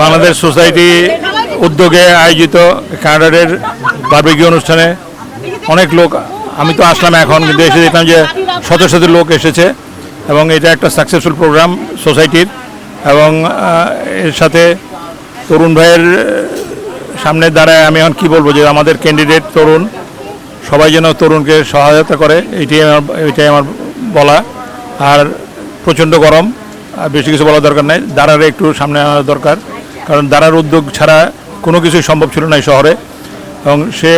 Bangladesh society উদ্যোগে আয়োজিত কানাডার বারবিকিউ অনুষ্ঠানে অনেক লোক, আমি তো আসলাম এখন, কিন্তু এসে দেখলাম যে শত শত লোক এসেছে এবং এটা একটা সাকসেসফুল প্রোগ্রাম সোসাইটির। এবং এর সাথে তরুণ ভাইয়ের সামনে দাঁড়ায় আমি এখন কী বলবো, যে আমাদের ক্যান্ডিডেট তরুণ, সবাই যেন তরুণকে সহায়তা করে, এটাই আমার বলা। আর প্রচণ্ড গরম, আর বেশি কিছু বলার দরকার নাই, দাঁড়ারে একটু সামনে আনা দরকার, কারণ দাঁড়ার উদ্যোগ ছাড়া কোনো কিছুই সম্ভব ছিল না এই শহরে। এবং সে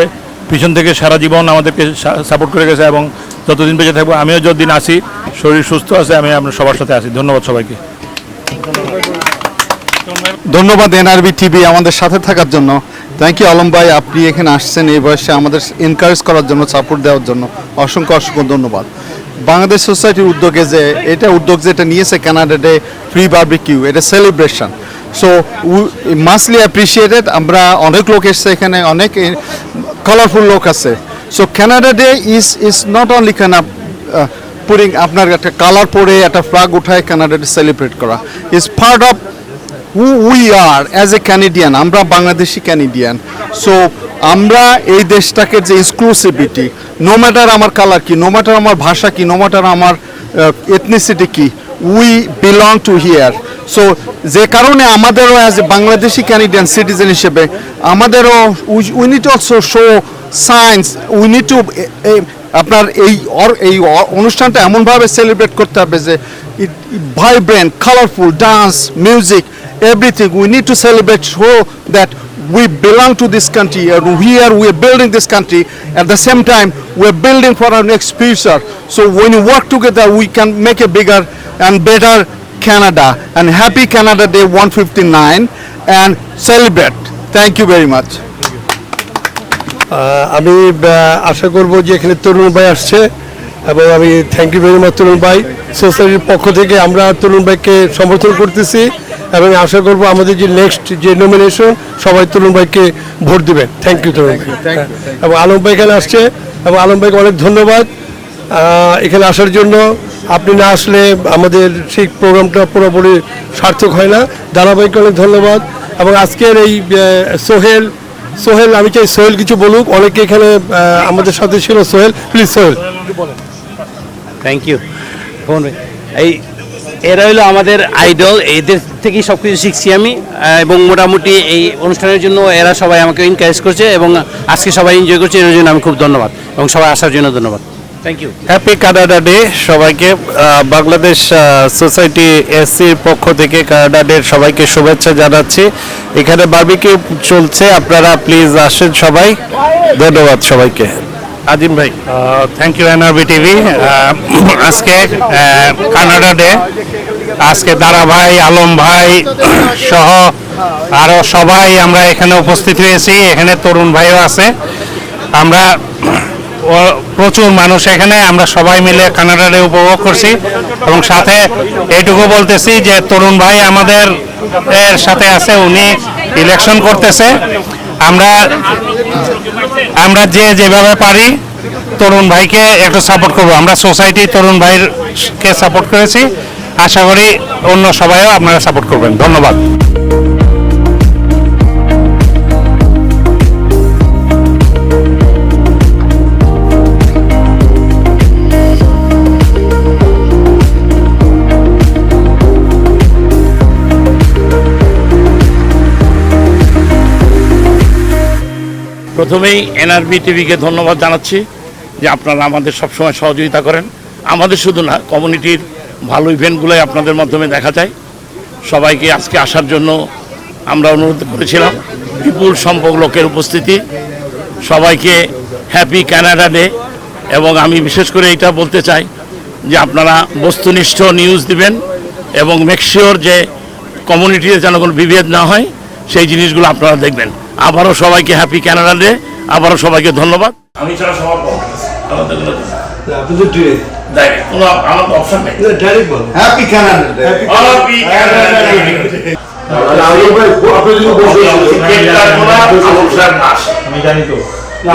পিছন থেকে সারা জীবন আমাদেরকে সাপোর্ট করে গেছে এবং যতদিন বেঁচে থাকবো, আমিও যতদিন আসি, শরীর সুস্থ আছে, আমি আপনার সবার সাথে আছি। ধন্যবাদ সবাইকে। ধন্যবাদ এনআরবি টিভি আমাদের সাথে থাকার জন্য। থ্যাংক ইউ আলম ভাই, আপনি এখানে আসছেন এই বয়সে আমাদের এনকারেজ করার জন্য, সাপোর্ট দেওয়ার জন্য অসংখ্য অসংখ্য ধন্যবাদ। বাংলাদেশ সোসাইটির উদ্যোগে যে উদ্যোগ যেটা নিয়েছে কানাডা ডে ফ্রি বারবিকিউ, এটা সেলিব্রেশন, সো মাস্টলি অ্যাপ্রিসিয়েটেড। আমরা অনেক লোক এসছে এখানে, অনেক কালারফুল লোক আছে। So Canada day is not only কানা পুরিং, আপনার একটা কালার পরে একটা ফ্ল্যাগ উঠায় কানাডা ডে সেলিব্রেট করা, is part of who we are as a Canadian. আমরা বাংলাদেশি ক্যানাডিয়ান। সো আমরা এই দেশটাকে যে এক্সক্লুসিভিটি, নো ম্যাটার আমার কালার কি, নো ম্যাটার আমার ভাষা কি, নো ম্যাটার আমার এথনিসিটি কি, we belong to here. So যে কারণে আমাদেরও as a Bangladeshi Canadian citizen হিসেবে আমাদেরও we need also show science, we need to আপনার এই অনুষ্ঠানটা এমনভাবে সেলিব্রেট করতে হবে যে vibrant, colourful, dance, music, everything. We need to celebrate, show that we belong to this country, and we are building this country. At the same time, we are building for our next future. So when we work together, we can make a bigger and better Canada. And happy Canada Day 159 and celebrate. Thank you very much. আমি আশা করব যে এখানে তরুণ ভাই আসছে এবং আমি thank you very much তরুণ ভাই। সোসাইটির পক্ষ থেকে আমরা তরুণ ভাইকে সমর্থন করতেছি এবং আশা করব আমাদের যে নেক্সট যে নমিনেশন সবাই তরুণ ভাইকে ভোট দিবেন। থ্যাংক ইউ তরুণ ভাই। এবং আলম ভাই এখানে আসছে এবং আলম ভাইকে অনেক ধন্যবাদ এখানে আসার জন্য। আপনি না আসলে আমাদের সেই প্রোগ্রামটা পুরোপুরি সার্থক হয় না। দাদা ভাইকে অনেক ধন্যবাদ। এবং আজকের এই সোহেল আমি চাই সোহেল কিছু বলুক, অনেকে এখানে আমাদের সাথে ছিল। সোহেল, প্লিজ সোহেল বলেন। Thank you. এরা হলো আমাদের আইডল, এদের থেকেই সব কিছু শিখছি আমি। এবং মোটামুটি এই অনুষ্ঠানের জন্য এরা সবাই আমাকে এনকারেজ করছে এবং আজকে সবাই এনজয় করছে, এর জন্য আমি খুব ধন্যবাদ এবং সবাই আসার জন্য ধন্যবাদ। Thank you. Happy Canada day সবাইকে। বাংলাদেশ সোসাইটি এসসির পক্ষ থেকে কানাডা ডে সবাইকে শুভেচ্ছা জানাচ্ছি। এখানে বারবিকিউ চলছে, আপনারা প্লিজ আসেন সবাই। ধন্যবাদ সবাইকে। আজিম ভাই। Thank you NRB TV. আজকে কানাডা ডে, আজকে দারা ভাই, আলম ভাই সহ আরও সবাই আমরা এখানে উপস্থিত হয়েছি। এখানে তরুণ ভাইও আছে, আমরা প্রচুর মানুষ এখানে, আমরা সবাই মিলে কানাডা ডে উপভোগ করছি। এবং সাথে এইটুকু বলতেছি যে তরুণ ভাই আমাদের এর সাথে আছে, উনি ইলেকশন করতেছে। আমরা যেভাবে পারি তরুণ ভাইকে একটু সাপোর্ট করবো। আমরা সোসাইটি তরুণ ভাইকে সাপোর্ট করেছি, আশা করি অন্য সবাইও আপনারা সাপোর্ট করবেন। ধন্যবাদ। প্রথমেই এনআরবি টিভিকে ধন্যবাদ জানাচ্ছি যে আপনারা আমাদের সবসময় সহযোগিতা করেন। আমাদের শুধু না, কমিউনিটির ভালো ইভেন্টগুলোই আপনাদের মাধ্যমে দেখা যায়। সবাইকে আজকে আসার জন্য আমরা অনুরোধ করেছিলাম, বিপুল সংখ্যক লোকের উপস্থিতি। সবাইকে হ্যাপি কানাডা ডে। এবং আমি বিশেষ করে এটা বলতে চাই যে আপনারা বস্তুনিষ্ঠ নিউজ দিবেন এবং মেকশিওর যে কমিউনিটিতে যেন কোনো বিভেদ না হয়, সেই জিনিসগুলো আপনারা দেখবেন। আবারও সবাইকে হ্যাপি কানাডা ডে, আবারও সবাইকে ধন্যবাদ। আমি ছাড়া সবার আমার অপশন নেই, ডাইরেক্ট বল happy Canada day, happy Canada day. আমি জানি তো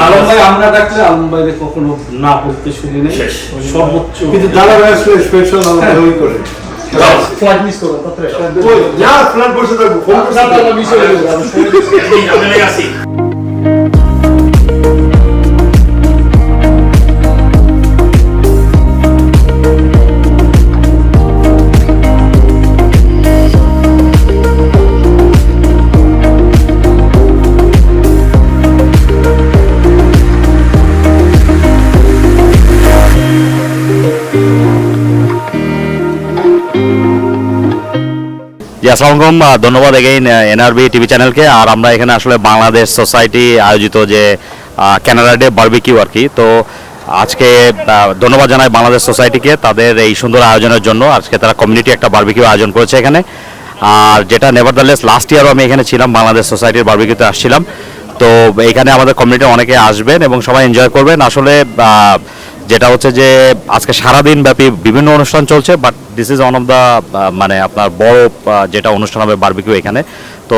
আলম ভাই, আমরা ডাকলে আলম ভাইকে কখনো না বলতে শুনি নাই, সর্বোচ্চ। কিন্তু দাদা ভাই স্পেশাল করে ফ্লাইট মিস করবেন তাড়াতাড়ি জি আসসালামু আলাইকুম, ধন্যবাদ এগেইন এনআরবি টিভি চ্যানেলকে। আর আমরা এখানে আসলে বাংলাদেশ সোসাইটি আয়োজিত যে ক্যানাডা ডে বারবিকিউ আর কি, তো আজকে ধন্যবাদ জানাই বাংলাদেশ সোসাইটিকে তাদের এই সুন্দর আয়োজনের জন্য। আজকে তারা কমিউনিটি একটা বারবিকিউ আয়োজন করেছে এখানে, আর যেটা নেভারদালেস লাস্ট ইয়ারও আমি এখানে ছিলাম, বাংলাদেশ সোসাইটির বারবিকিউতে আসছিলাম। তো এখানে আমাদের কমিউনিটি অনেকে আসবেন এবং সবাই এনজয় করবেন। আসলে যেটা হচ্ছে যে আজকে সারাদিন ব্যাপী বিভিন্ন অনুষ্ঠান চলছে, but this is one of the মানে আপনার বড় যেটা অনুষ্ঠান হবে বারবিকিউ এখানে। তো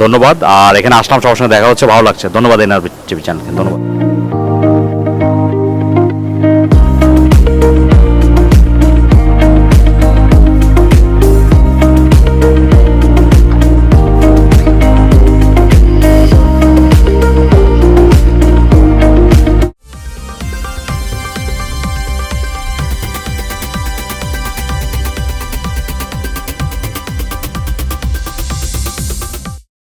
ধন্যবাদ, আর এখানে আসলাম, সবার সঙ্গে দেখা হচ্ছে, ভালো লাগছে। ধন্যবাদ এনআরবি টিভি চ্যানেলকে, ধন্যবাদ।